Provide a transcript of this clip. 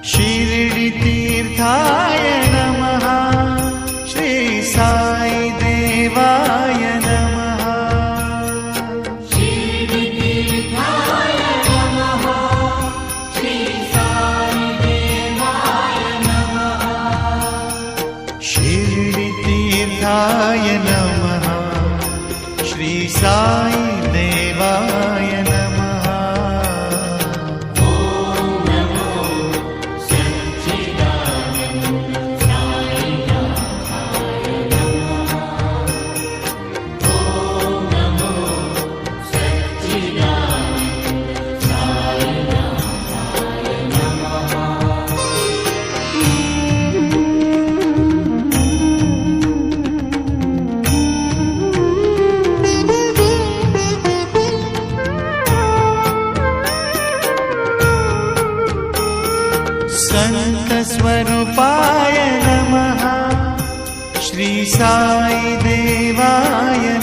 शिरडितीर्थाय नमः। श्री साई देवाय नमः। शिरडितीर्थाय नमः। श्री साई देवाय नमः। शिरडितीर्थाय नमः। श्री साई देवाय नमः। संत स्वरूपाय नमः। श्री साई देवाय